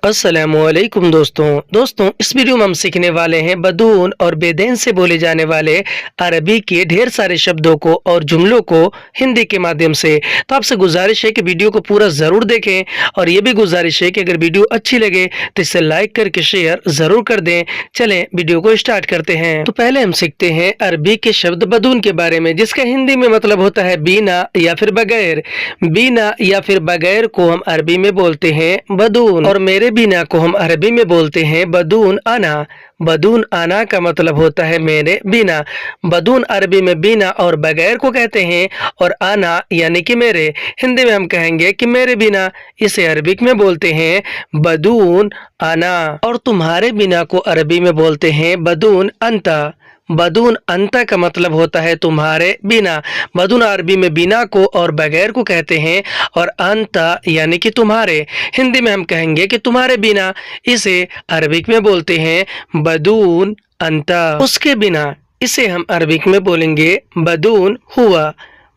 अस्सलामुअलैकुम दोस्तों इस वीडियो में हम सीखने वाले हैं बदून और बेदैन से बोले जाने वाले अरबी के ढेर सारे शब्दों को और जुमलों को हिंदी के माध्यम से। तो आपसे गुजारिश है कि वीडियो को पूरा ज़रूर देखें और ये भी गुजारिश है कि अगर वीडियो अच्छी लगे तो इसे लाइक करके शेयर ज़रूर कर दें। चलें वीडियो को स्टार्ट करते हैं। तो पहले हम सीखते हैं अरबी के शब्द बदून के बारे में, जिसका हिंदी में मतलब होता है बिना या फिर बगैर। बिना या फिर बगैर को हम अरबी में बोलते हैं बदून, और मेरे बिना को हम अरबी में बोलते हैं बदून आना। बदून आना का मतलब होता है मेरे बिना। बदून अरबी में बिना और बगैर को कहते हैं, और आना यानी कि मेरे। हिंदी में हम कहेंगे कि मेरे बिना, इसे अरबिक में बोलते हैं बदून आना। और तुम्हारे बिना को अरबी में बोलते हैं बदून अंता। बदून अंता का मतलब होता है तुम्हारे बिना। बदून अरबी में बिना को और बगैर को कहते हैं, और अंता यानी कि तुम्हारे। हिंदी में हम कहेंगे कि तुम्हारे बिना, इसे अरबिक में बोलते हैं बदून अंता। उसके बिना, इसे हम अरबिक में बोलेंगे बदून हुआ।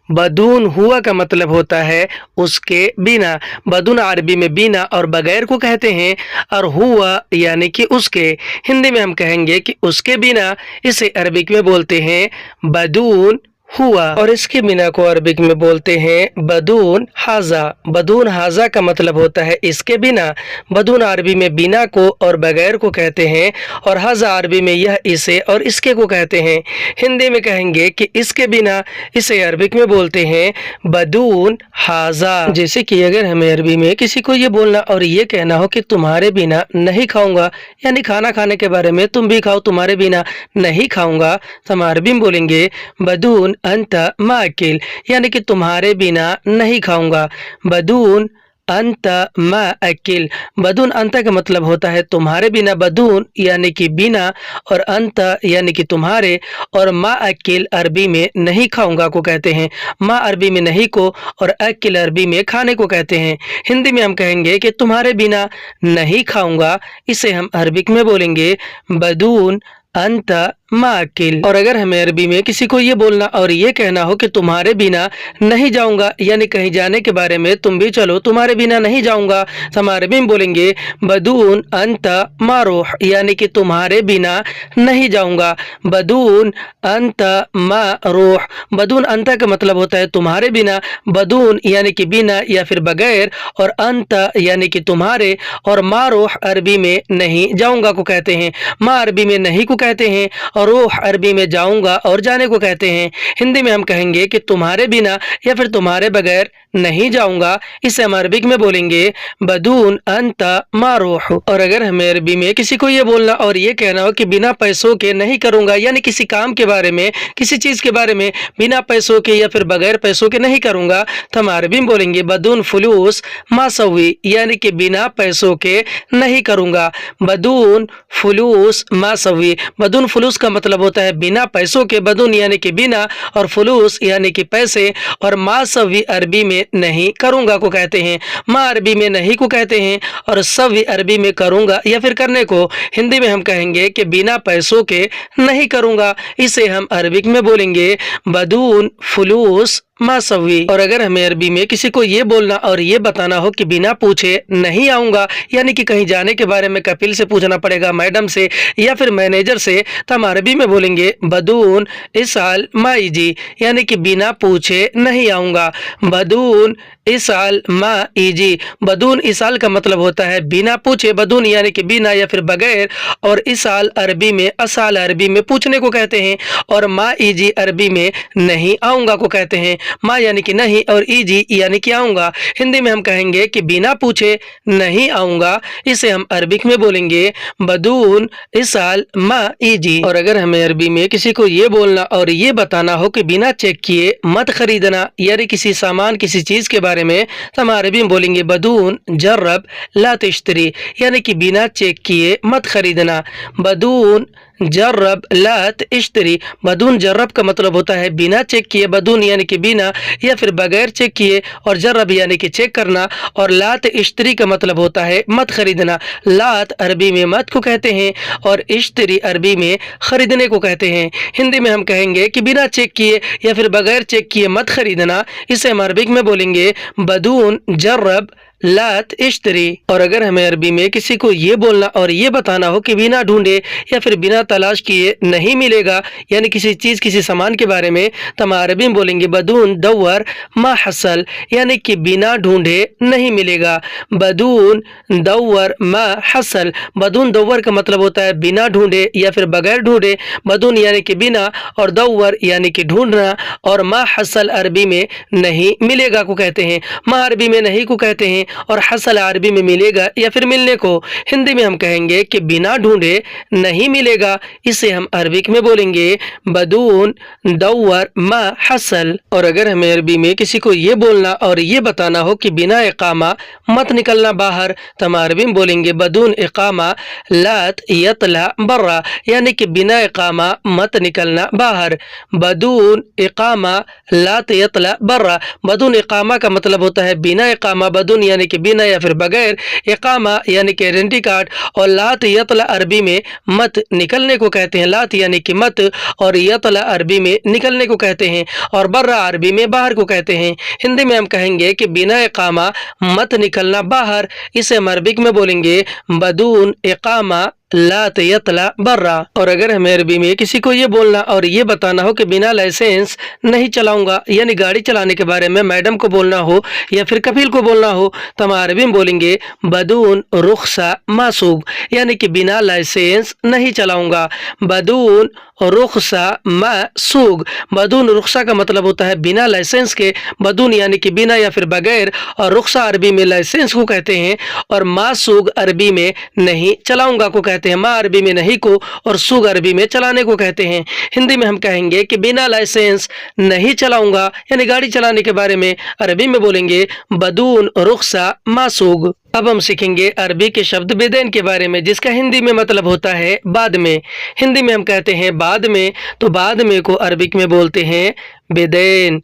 बदून हुआ का मतलब होता है उसके बिना। बदून अरबी में बिना और बगैर को कहते हैं, और हुआ यानी कि उसके। हिंदी में हम कहेंगे कि उसके बिना, इसे अरबिक में बोलते हैं बदून हुआ। और इसके बिना को अरबिक में बोलते हैं बदून हाजा। बदून हाजा का मतलब होता है इसके बिना। बदून अरबी में बिना को और बगैर को कहते हैं, और हाजा अरबी में यह, इसे और इसके को कहते हैं। हिंदी में कहेंगे कि इसके बिना, इसे अरबिक में बोलते हैं बदून हाजा। जैसे कि अगर हमें अरबी में किसी को ये बोलना और ये कहना हो कि तुम्हारे बिना नहीं खाऊंगा, यानी खाना खाने के बारे में, तुम भी खाओ, तुम्हारे बिना नहीं खाऊंगा, तो हम अरबी में बोलेंगे बदून अंता माकिल, यानी कि तुम्हारे बिना नहीं खाऊंगा। बदून अंता मा अकिल। बदून अंता का मतलब होता है तुम्हारे बिना। बदून यानी कि बिना, और अंता यानी कि तुम्हारे, और मा अकिल अरबी में नहीं खाऊंगा को कहते हैं। मा अरबी में नहीं को, और अकिल अरबी में खाने को कहते हैं। हिंदी में हम कहेंगे कि तुम्हारे बिना नहीं खाऊंगा, इसे हम अरबिक में बोलेंगे बदून अंता माकिल। और अगर हमें अरबी में किसी को ये बोलना और ये कहना हो कि तुम्हारे बिना नहीं जाऊंगा, यानी कहीं जाने के बारे में, तुम भी चलो, तुम्हारे बिना नहीं जाऊंगा, तो हम अरबी में बोलेंगे बदून अंता मारूह, यानी कि तुम्हारे बिना नहीं जाऊंगा। बदून अंता मारूह। बदून अंता का मतलब होता है तुम्हारे बिना। बदून यानी कि बिना या फिर बगैर, और अंता यानी कि तुम्हारे, और मारूह अरबी में नहीं जाऊंगा को कहते हैं। मा अरबी में नहीं को कहते हैं, और रूह अरबी में जाऊंगा और जाने को कहते हैं। हिंदी में हम कहेंगे कि तुम्हारे बिना या फिर तुम्हारे बगैर नहीं जाऊंगा, इसे हम अरबिक में बोलेंगे बदून अंता मारूह। और अगर हमें अरबी में किसी को ये बोलना और ये कहना हो कि बिना पैसों के नहीं करूंगा, यानी किसी काम के बारे में, किसी चीज के बारे में बिना पैसों के या फिर बगैर पैसों के नहीं करूंगा, तो हम अरबी में बोलेंगे बदून फुलूस मासवी, यानी कि बिना पैसों के नहीं करूंगा। बदून फुलूस मासवी। बदून फुलूस का मतलब होता है बिना पैसों के। बदून यानी कि बिना, और फुलूस यानी कि पैसे, और मासवी अरबी में नहीं करूंगा को कहते हैं। मा अरबी में नहीं को कहते हैं, और सवी अरबी में करूंगा या फिर करने को। हिंदी में हम कहेंगे कि बिना पैसों के नहीं करूंगा, इसे हम अरबिक में बोलेंगे बदून फुलूस मासवी। और अगर हमें अरबी में किसी को ये बोलना और ये बताना हो कि बिना पूछे नहीं आऊंगा, यानी कि कहीं जाने के बारे में कपिल से पूछना पड़ेगा, मैडम से या फिर मैनेजर से, तो हम अरबी में बोलेंगे बदून इसाल माईजी, यानी कि बिना पूछे नहीं आऊंगा। बदून इसाल माईजी। बदून इसाल का मतलब होता है बिना पूछे। बदून यानी कि बिना या फिर बगैर, और इसाल अरबी में, असाल अरबी में पूछने को कहते हैं, और माईजी अरबी में नहीं आऊंगा को कहते हैं। माँ यानी कि नहीं, और ईजी यानी कि आऊंगा। हिंदी में हम कहेंगे कि बिना पूछे नहीं आऊंगा, इसे हम अरबिक में बोलेंगे बदून इसाल मा ईजी। और अगर हमें अरबी में किसी को ये बोलना और ये बताना हो कि बिना चेक किए मत खरीदना, यानी किसी सामान, किसी चीज के बारे में, तो हम अरबी में बोलेंगे बदून जर्रब ला तश्तरी, यानी कि बिना चेक किए मत खरीदना। बदून जर्रब लात इश्तरी। बदून जर्रब का मतलब होता है बिना चेक किए। बदून यानी कि बिना या फिर बगैर चेक किए, और जर्रब यानी कि चेक करना, और लात इश्तरी का मतलब होता है मत खरीदना। लात अरबी में मत को कहते हैं, और इश्तरी अरबी में खरीदने को कहते हैं। हिंदी में हम कहेंगे कि बिना चेक किए या फिर बगैर चेक किए मत खरीदना, इसे हम अरबिक में बोलेंगे बदून जर्रब लात इश्तरी। और अगर हमें अरबी में किसी को ये बोलना और ये बताना हो कि बिना ढूंढे या फिर बिना तलाश किए नहीं मिलेगा, यानी किसी चीज़ किसी सामान के बारे में, तो हम अरबी में बोलेंगे बदून दव्वर मा हसल, यानी कि बिना ढूंढे नहीं मिलेगा। बदून दव्वर मा हसल, बदून दव्वर का मतलब होता है बिना ढूंढे या फिर बगैर ढूंढे, बदून यानी कि बिना और दव्वर यानी कि ढूंढना, और मा हसल अरबी में नहीं मिलेगा को कहते हैं। मा अरबी में नहीं को कहते हैं और हसल अरबी में मिलेगा या फिर मिलने को। हिंदी में हम कहेंगे कि बिना ढूंढे नहीं मिलेगा, इसे हम अरबिक में बोलेंगे बदून दव्वर मा हसल। और अगर हमें अरबी में किसी को ये बोलना और ये बताना हो कि बिना इकामा मत निकलना बाहर, तो हम अरबी में बोलेंगे बदून इकामा लात यतला बर्रा, यानी कि बिना इकामा मत निकलना बाहर। बदून इकामा लात यतला बर्रा, बदून इकामा का मतलब होता है बिना इकामा, बदून यानी कि बिना या फिर बगैर, इकामा यानी कि आइडेंटिटी कार्ड, और लात यतला अरबी में मत निकलने को कहते हैं। लात यानी कि मत और यतला अरबी में निकलने को कहते हैं, और बर्रा अरबी में बाहर को कहते हैं। हिंदी में हम कहेंगे कि बिना इकामा मत निकलना बाहर, इसे हम अरबिक में बोलेंगे बदून इकामा लात यतला बर्रा। और अगर हमें अरबी में किसी को ये बोलना और ये बताना हो कि बिना लाइसेंस नहीं चलाऊंगा, यानी गाड़ी चलाने के बारे में मैडम को बोलना हो या फिर कफील को बोलना हो, तो हम अरबी में बोलेंगे बदून रुखसा मासूग, यानी कि बिना लाइसेंस नहीं चलाऊंगा। बदून रुखसा मासूग, बदून रुखसा का मतलब होता है बिना लाइसेंस के, बदून यानी कि बिना या फिर बगैर, और रुखसा अरबी में लाइसेंस को कहते हैं, और मासूग अरबी में नहीं चलाऊंगा को कहते हैं। मा अरबी में नहीं को और सूग अरबी में चलाने को कहते हैं। हिंदी में हम कहेंगे कि बिना लाइसेंस नहीं चलाऊंगा, यानी गाड़ी चलाने के बारे में अरबी में बोलेंगे बदून रुखसा मासूग। अब हम सीखेंगे अरबी के शब्द बेदैन के बारे में, जिसका हिंदी में मतलब होता है बाद में। हिंदी में हम कहते हैं बाद में, तो बाद में को अरबिक में बोलते हैं बेदैन।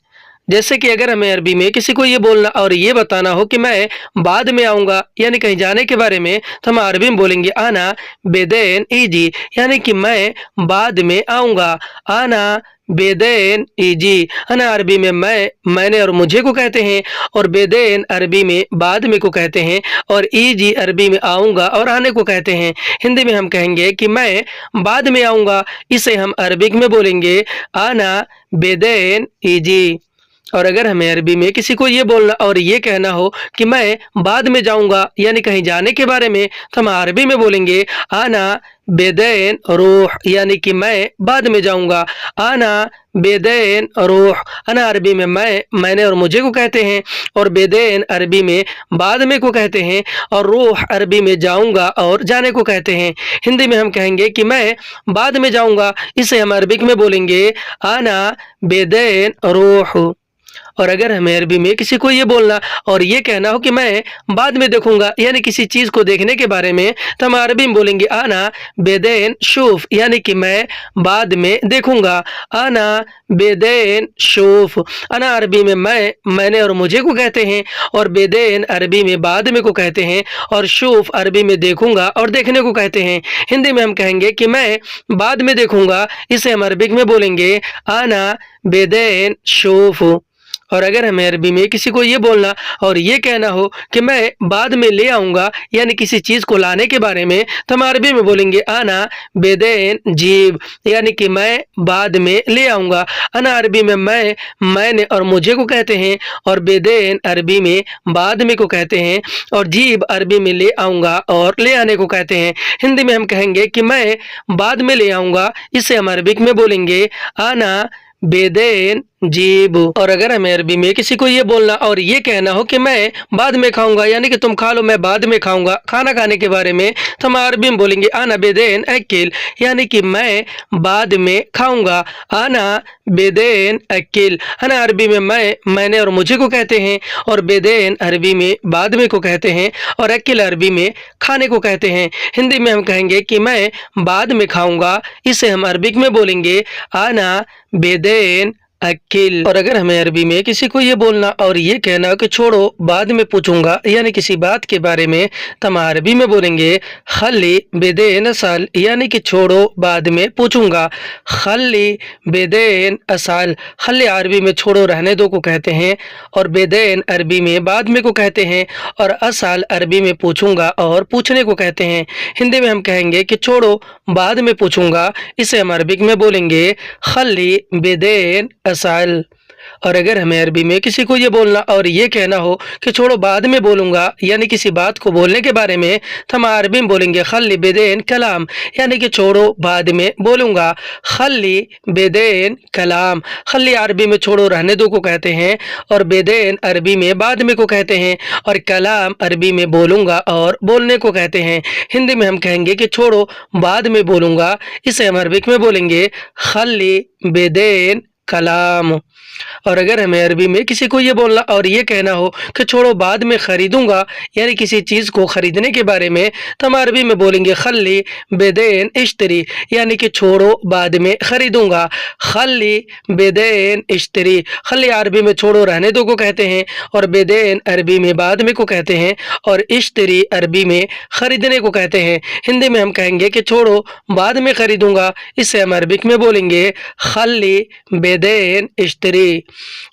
जैसे कि अगर हमें अरबी में किसी को ये बोलना और ये बताना हो कि मैं बाद में आऊँगा, यानी कहीं जाने के बारे में, तो हम अरबी में बोलेंगे आना बेदैन ईजी, यानी कि मैं बाद में आऊँगा। आना बेदैन ईजी, आना अरबी में मैंने और मुझे को कहते हैं, और बेदैन अरबी में बाद में को कहते हैं, और ईजी अरबी में आऊँगा और आने को कहते हैं। हिंदी में हम कहेंगे कि मैं बाद में आऊँगा, इसे हम अरबिक में बोलेंगे आना बेदैन ईजी। और अगर हमें अरबी में किसी को ये बोलना और ये कहना हो कि मैं बाद में जाऊंगा, यानी कहीं जाने के बारे में, तो हम अरबी में बोलेंगे आना बेदैन रूह, यानी कि मैं बाद में जाऊंगा। आना बेदैन रूह, आना अरबी में मैंने और मुझे को कहते हैं, और बेदैन अरबी में बाद में को कहते हैं, और रूह अरबी में जाऊंगा और जाने को कहते हैं। हिंदी में हम कहेंगे कि मैं बाद में जाऊंगा, इसे हम अरबिक में बोलेंगे आना बेदैन रूह। और अगर हमें अरबी में किसी को ये बोलना और ये कहना हो कि मैं बाद में देखूंगा, यानी किसी चीज़ को देखने के बारे में, तो हम अरबी में बोलेंगे आना बेदैन शूफ, यानी कि मैं बाद में देखूंगा। आना बेदैन शूफ, आना अरबी में मैंने और मुझे को कहते हैं, और बेदैन अरबी में बाद में को कहते हैं, और शूफ अरबी में देखूंगा और देखने को कहते हैं। हिंदी में हम कहेंगे कि मैं बाद में देखूंगा, इसे हम अरबिक में बोलेंगे आना बेदैन शूफ। और अगर हमें अरबी में किसी को ये बोलना और ये कहना हो कि मैं बाद में ले आऊँगा, यानी किसी चीज़ को लाने के बारे में, तो हम अरबी में बोलेंगे आना बेदैन जीब, यानी कि मैं बाद में ले आऊँगा। आना अरबी में मैंने और मुझे को कहते हैं, और बेदैन अरबी में बाद में को कहते हैं, और जीब अरबी में ले आऊँगा और ले आने को कहते हैं। हिंदी में हम कहेंगे कि मैं बाद में ले आऊँगा, इसे हम अरबिक में बोलेंगे आना बेदैन जीब। और अगर हमें अरबी में किसी को ये बोलना और ये कहना हो कि मैं बाद में खाऊंगा, यानी कि तुम खा लो मैं बाद में खाऊंगा, खाना खाने के बारे में, तो हम अरबी में बोलेंगे आना बेदैन अकिल, यानी कि मैं बाद में खाऊंगा। आना बेदैन अकिल, आना अरबी में मैंने और मुझे को कहते हैं, और बेदैन अरबी में बाद में को कहते हैं, और अकिल अरबी में खाने को कहते हैं। हिंदी में हम कहेंगे कि मैं बाद में खाऊंगा, इसे हम अरबिक में बोलेंगे आना बेदैन अकिल। और अगर हमें अरबी में किसी को ये बोलना और ये कहना हो कि छोड़ो बाद में पूछूंगा यानी किसी बात के बारे में, तो हम अरबी में बोलेंगे खल्ली बेदेन असल, यानी कि छोड़ो बाद में पूछूंगा। खल्ली बेदेन असल, खल्ली अरबी में छोड़ो रहने दो को कहते हैं, और बेदेन अरबी में बाद में को कहते हैं, और असल अरबी में पूछूंगा और पूछने को कहते हैं। हिंदी में हम कहेंगे कि छोड़ो बाद में पूछूंगा, इसे हम अरबिक में बोलेंगे खल्ली बेदेन असल। और अगर हमें अरबी में किसी को ये बोलना और ये कहना हो कि छोड़ो बाद में बोलूंगा यानी किसी बात को बोलने के बारे में, तो हम अरबी में बोलेंगे खल्ली बेदेन कलाम, यानी कि छोड़ो बाद में बोलूंगा। खल्ली बेदेन कलाम, खल्ली अरबी में छोड़ो रहने दो को कहते हैं, और बेदेन अरबी में बाद में को कहते हैं, और कलाम अरबी में बोलूंगा और बोलने को कहते हैं। हिंदी में हम कहेंगे कि छोड़ो बाद में बोलूंगा, इसे हम अरबिक में बोलेंगे खल्ली बेदेन कलाम। और अगर हमें अरबी में किसी को ये बोलना और ये कहना हो कि छोड़ो बाद में ख़रीदूंगा यानी किसी चीज़ को ख़रीदने के बारे में, तो हम अरबी में बोलेंगे खल्ली बेदेन इश्तरी, यानी कि छोड़ो बाद में ख़रीदूंगा। खल्ली बेदेन इश्तरी, खल्ली अरबी में छोड़ो रहने दो को कहते हैं, और बेदेन अरबी में बाद में को कहते हैं, और इश्तरी अरबी में ख़रीदने को कहते हैं। हिंदी में हम कहेंगे कि छोड़ो बाद में ख़रीदूंगा, इससे हम अरबिक में बोलेंगे खल्ली बेदेन इश्तरी।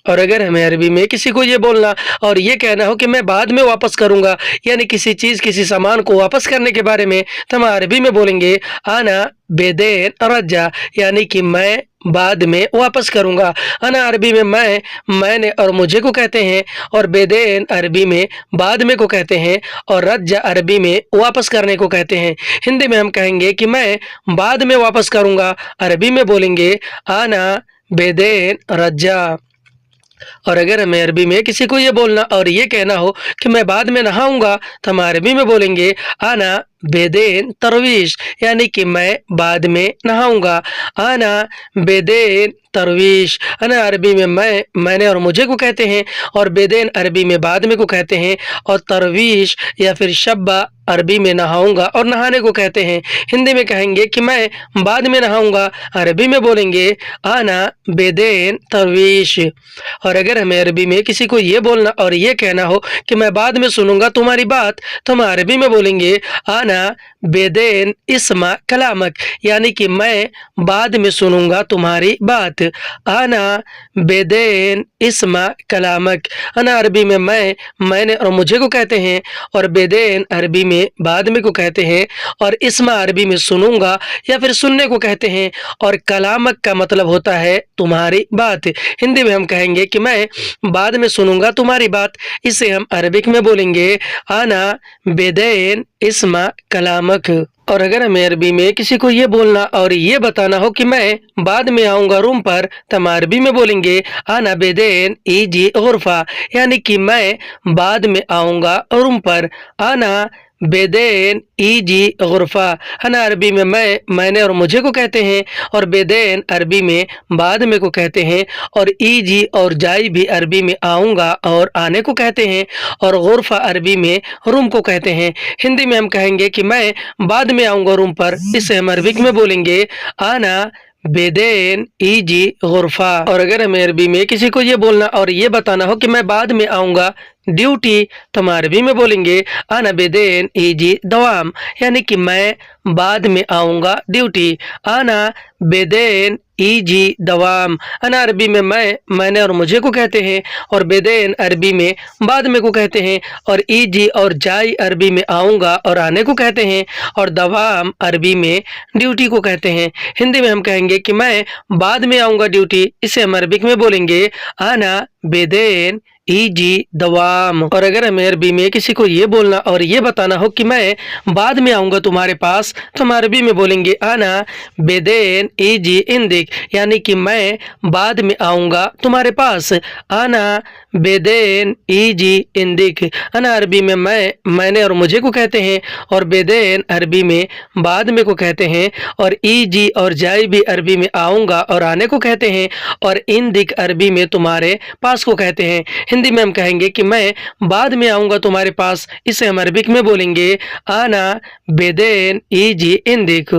और अगर हमें अरबी में किसी को ये बोलना और ये कहना हो कि मैं बाद में वापस करूंगा यानी किसी चीज़ किसी सामान को वापस करने के बारे में, तो हम अरबी में बोलेंगे आना बेदेन रज्जा, यानी कि मैं बाद में वापस करूंगा। अना अरबी में मैंने और मुझे को कहते हैं, और बेदेन अरबी में बाद में को कहते हैं, और रज्जा अरबी में वापस करने को कहते हैं। हिंदी में हम कहेंगे कि मैं बाद में वापस करूंगा, अरबी में बोलेंगे आना बेदेन रज्जा। और अगर हमें अरबी में किसी को ये बोलना और ये कहना हो कि मैं बाद में नहाऊंगा, तो हम अरबी में बोलेंगे आना बेदेन तरवीश, यानी कि मैं बाद में नहाऊंगा। आना बेदेन तरवीश, अना अरबी में मैंने और मुझे को कहते हैं, और बेदेन अरबी में बाद में को कहते हैं, और तरवीश या फिर शब्बा अरबी में नहाऊंगा और नहाने को कहते हैं। हिंदी में कहेंगे कि मैं बाद में नहाऊंगा, अरबी में बोलेंगे आना बेदेन तरवीश। और अगर हमें अरबी में किसी को ये बोलना और ये कहना हो कि मैं बाद में सुनूंगा तुम्हारी बात, तो हम अरबी में बोलेंगे आना बेदेन इस्मा कलामक, यानी कि मैं बाद में सुनूंगा तुम्हारी बात। आना बेदेन इस्मा कलामक, अना अरबी में मैंने और मुझे को कहते हैं, और बेदेन अरबी में बाद में को कहते हैं, और इस्मा अरबी में सुनूंगा या फिर सुनने को कहते हैं, और कलामक का मतलब होता है तुम्हारी बात। हिंदी में हम कहेंगे कि मैं बाद में सुनूंगा तुम्हारी बात, इसे हम अरबिक में बोलेंगे आना बेदेन इस्मा कलामक। और अगर हमें अरबी में किसी को ये बोलना और ये बताना हो कि मैं बाद में आऊँगा रूम पर, तो हम अरबी में बोलेंगे आना बेदेन ईजी गुरफा, यानी कि मैं बाद में आऊँगा रूम पर। आना बेदेन ईजी गुरफा, हना अरबी में मैंने और मुझे को कहते हैं, और बेदेन अरबी में बाद में को कहते हैं, और ईजी और जाई भी अरबी में आऊँगा और आने को कहते हैं, और गुरफा अरबी में रूम को कहते हैं। हिंदी में हम कहेंगे कि मैं बाद में आऊँगा रूम पर, इसे हम अरबिक में बोलेंगे आना बेदेन ईजी गुरफा। और अगर हमें अरबी में किसी को ये बोलना और ये बताना हो कि मैं बाद में आऊँगा ड्यूटी, तो हम अरबी में बोलेंगे आना बेदेन ईजी दवाम, यानी कि मैं बाद में आऊँगा ड्यूटी। आना बेदेन ईजी दवाम, अना अरबी में मैंने और मुझे को कहते हैं, और बेदेन अरबी में बाद में को कहते हैं, और ईजी और जाई अरबी में आऊँगा और आने को कहते हैं, और दवाम अरबी में ड्यूटी को कहते हैं। हिंदी में हम कहेंगे कि मैं बाद में आऊँगा ड्यूटी, इसे हम अरबिक में बोलेंगे आना बेदेन ईजी दवाम। और अगर हमें अरबी में किसी को ये बोलना और ये बताना हो कि मैं बाद में आऊँगा तुम्हारे पास, तो हम अरबी में बोलेंगे आना बेदेन ईजी इंदिक, यानी कि मैं बाद में आऊँगा तुम्हारे पास। आना बेदेन ईजी इंदिक, अना अरबी में मैंने और मुझे को कहते हैं, और बेदेन अरबी में बाद में को कहते हैं, और ईजी और जाई भी अरबी में आऊँगा और आने को कहते हैं, और इंदिक अरबी में तुम्हारे पास को कहते हैं। हिंदी में हम कहेंगे कि मैं बाद में आऊँगा तुम्हारे पास, इसे हम अरबिक में बोलेंगे आना बेदेन ईजी इंदिक।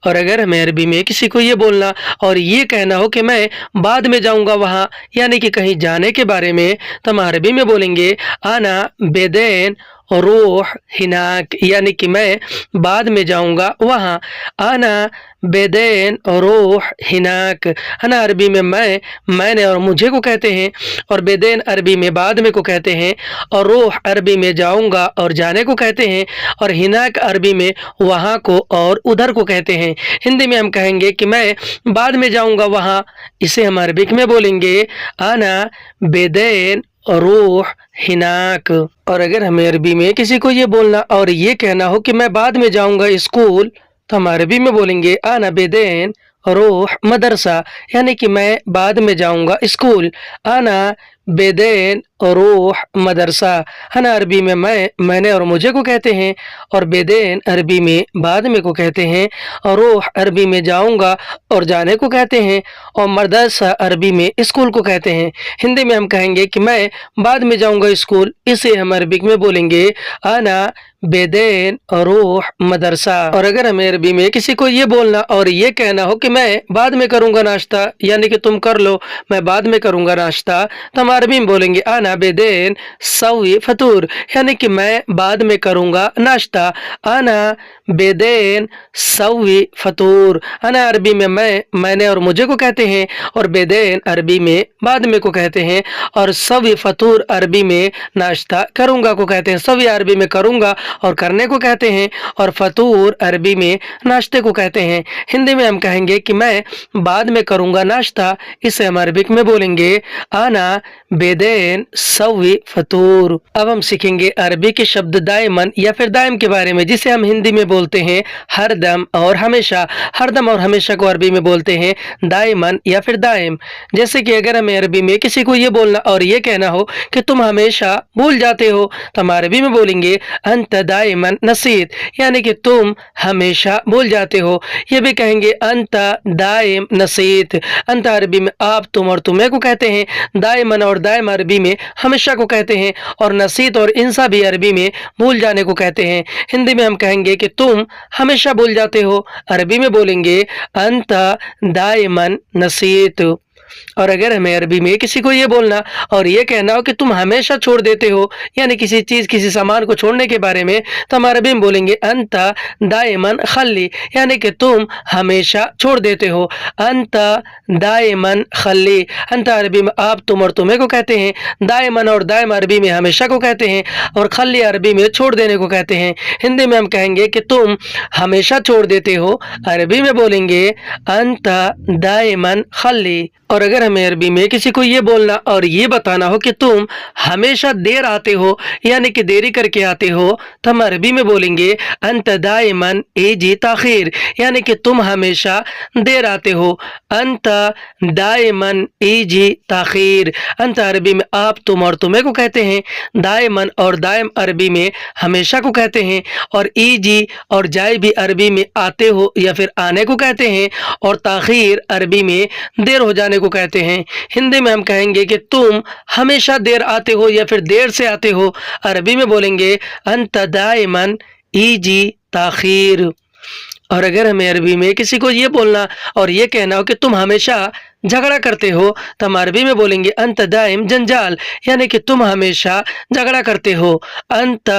और अगर हमें अरबी में किसी को ये बोलना और ये कहना हो कि मैं बाद में जाऊंगा वहाँ, यानी कि कहीं जाने के बारे में, तो हम अरबी में बोलेंगे आना बेदैन रूह हिनाक, यानी कि मैं बाद में जाऊंगा वहाँ। आना बेदैन रूह हिनाक, है ना। अरबी में मैंने और मुझे को कहते हैं, और बेदैन अरबी में बाद में को कहते हैं, और रूह अरबी में जाऊंगा और जाने को कहते हैं, और हिनाक अरबी में वहाँ को और उधर को कहते हैं। हिंदी में हम कहेंगे कि मैं बाद में जाऊंगा वहाँ, इसे हम अरबिक में बोलेंगे आना बेदैन रूह हिनाक। और अगर हमें अरबी में किसी को ये बोलना और ये कहना हो कि मैं बाद में जाऊंगा स्कूल, तो हम अरबी में बोलेंगे आना बेदैन रूह मदरसा, यानी कि मैं बाद में जाऊंगा स्कूल। आना बेदैन रूह मदरसा, है ना। अरबी में मैंने और मुझे को कहते हैं, और बेदैन अरबी में बाद में को कहते हैं, और रूह अरबी में जाऊंगा और जाने को कहते हैं, और मदरसा अरबी में स्कूल को कहते हैं। हिंदी में हम कहेंगे कि मैं बाद में जाऊंगा स्कूल, इसे हम अरबिक में बोलेंगे आना बेदैन रूह मदरसा। और अगर हमें अरबी में किसी को ये बोलना और ये कहना हो कि मैं बाद में करूंगा नाश्ता, यानी कि तुम कर लो मैं बाद में करूंगा नाश्ता, तो हम अरबी में बोलेंगे आना बेदैन सवी फतूर, यानी कि मैं बाद में करूंगा नाश्ता। आना बेदैन सवी फतूर, आना अरबी में मैंने और मुझे को कहते हैं, और बेदैन अरबी में बाद में को कहते हैं, और सवी फतूर अरबी में नाश्ता करूंगा को कहते हैं। सवी अरबी में करूंगा और करने को कहते हैं, और फतूर अरबी में नाश्ते को कहते हैं। हिंदी में हम कहेंगे कि मैं बाद में करूंगा नाश्ता, इसे हम अरबिक में बोलेंगे आना बेदैन सवी फतूर। अब हम सीखेंगे अरबी के शब्द दायमन या फिर दायम के बारे में, जिसे हम हिंदी में बोलते हैं हरदम और हमेशा। हरदम और हमेशा को अरबी में बोलते हैं दायमन या फिर दायम। जैसे कि अगर हमें अरबी में किसी को ये बोलना और ये कहना हो कि तुम हमेशा भूल जाते हो, तो हम अरबी में बोलेंगे अंत दायमन नसीत, यानी कि तुम हमेशा भूल जाते हो। ये भी कहेंगे अंत दायम नसीत। अंत अरबी में आप, तुम और तुम्हें को कहते हैं, दायमन और दायम अरबी में हमेशा को कहते हैं, और नसीत और इंसा भी अरबी में भूल जाने को कहते हैं। हिंदी में हम कहेंगे कि तुम हमेशा भूल जाते हो, अरबी में बोलेंगे अंत दायमन नसीत। और अगर हमें अरबी में किसी को ये बोलना और ये कहना हो कि तुम हमेशा छोड़ देते हो, यानी किसी चीज किसी सामान को छोड़ने के बारे में, तो हम अरबी में बोलेंगे अंत दायमन खल्ली, यानी कि तुम हमेशा छोड़ देते हो। अंत दायमन खल्ली। अंत अरबी में आप, तुम और तुम्हें को कहते हैं, दायमन और दायम अरबी में हमेशा को कहते हैं, और खल्ली अरबी में छोड़ देने को कहते हैं। हिंदी में हम कहेंगे कि तुम हमेशा छोड़ देते हो, अरबी में बोलेंगे अंत दायमन खल्ली। और अगर हमें अरबी में किसी को ये बोलना और ये बताना हो कि तुम हमेशा देर आते हो, यानी कि देरी करके आते हो, तो हम अरबी में बोलेंगे अंत दायमन एजी ताखिर, यानी कि तुम हमेशा देर आते हो। अंत दायमन एजी ताखिर। अंत अरबी में आप, तुम और तुम्हें को कहते हैं, दायमन और दायम अरबी में हमेशा को कहते हैं, और ईजी और जाए भी अरबी में आते हो या फिर आने को कहते हैं, और ताखिर अरबी में देर हो जाने को कहते हैं। हिंदी में हम कहेंगे कि तुम हमेशा देर आते हो या फिर देर से आते हो, अरबी में बोलेंगे अंत दायमन ईजी ताखीर। और अगर हमें अरबी में किसी को ये बोलना और ये कहना हो कि तुम हमेशा झगड़ा करते हो, तो हम अरबी में बोलेंगे अंत दायम जंजाल, यानी कि तुम हमेशा झगड़ा करते हो। अंत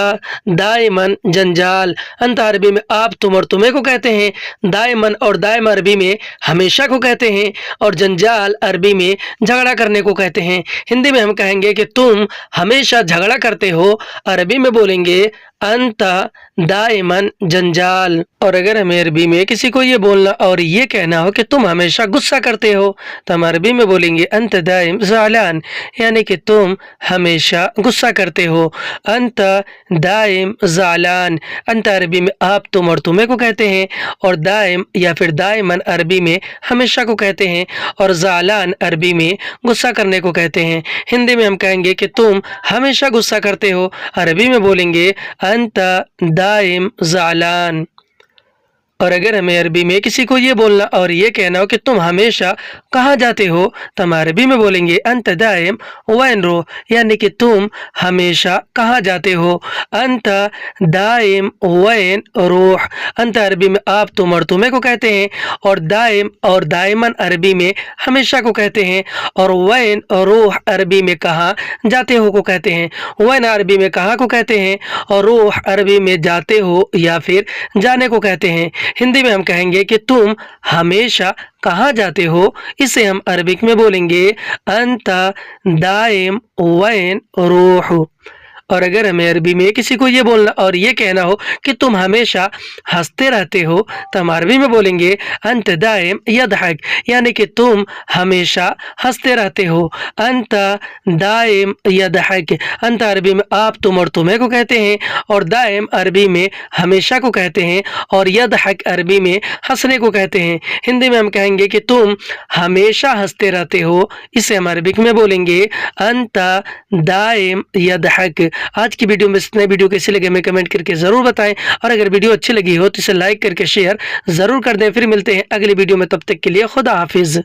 दायमन जंजाल। अंत अरबी में आप, तुम और तुम्हें को कहते हैं, दायमन और दायम अरबी में हमेशा को कहते हैं, और जंजाल अरबी में झगड़ा करने को कहते हैं। हिंदी में हम कहेंगे कि तुम हमेशा झगड़ा करते हो, अरबी में बोलेंगे अंत दायमन जंजाल। और अगर हमें अरबी में किसी को ये बोलना और ये कहना हो कि तुम हमेशा गुस्सा करते हो, तो हम अरबी में बोलेंगे अंत दायम ज़ालान, यानी कि तुम हमेशा गुस्सा करते हो। अंत दायम ज़ालान। अंत अरबी में आप, तुम और तुम्हें को कहते हैं, और दायम या फिर दायमन अरबी में हमेशा को कहते हैं, और ज़ालान अरबी में गुस्सा करने को कहते हैं। हिंदी में हम कहेंगे कि तुम हमेशा गुस्सा करते हो, अरबी में बोलेंगे अंत दायम ज़ालान। और अगर हमें अरबी में किसी को ये बोलना और ये कहना हो कि तुम हमेशा कहाँ जाते हो, तो हम अरबी में बोलेंगे अंत दाइम वैन रो, यानी कि तुम हमेशा कहाँ जाते हो। अंत दाइम वैन रोह, अंत अरबी में आप, तुम और तुम्हें को कहते हैं, और दाइम और दाइमन अरबी में हमेशा को कहते हैं, और वैन और रोह अरबी में कहाँ जाते हो को कहते हैं। वैन अरबी में कहाँ को कहते हैं, और रोह अरबी में जाते हो या फिर जाने को कहते हैं। हिंदी में हम कहेंगे कि तुम हमेशा कहाँ जाते हो, इसे हम अरबिक में बोलेंगे अंता दाइम वैन रोह। और अगर हमें अरबी में किसी को ये बोलना और ये कहना हो कि तुम हमेशा हंसते रहते हो, तो हम अरबी में बोलेंगे अंत दाइम यदहक, यानी कि तुम हमेशा हंसते रहते हो। अंत दाइम यदहक, अंत अरबी में आप, तुम और तुम्हें को कहते हैं, और दाइम अरबी में हमेशा को कहते हैं, और यदहक अरबी में हंसने को कहते हैं। हिंदी में हम कहेंगे कि तुम हमेशा हंसते रहते हो, इसे हम अरबिक में बोलेंगे अंत दाइम यदहक। आज की वीडियो में इतना। वीडियो कैसी लगे हमें कमेंट करके जरूर बताएं, और अगर वीडियो अच्छी लगी हो तो इसे लाइक करके शेयर जरूर कर दें। फिर मिलते हैं अगली वीडियो में, तब तक के लिए खुदा हाफिज।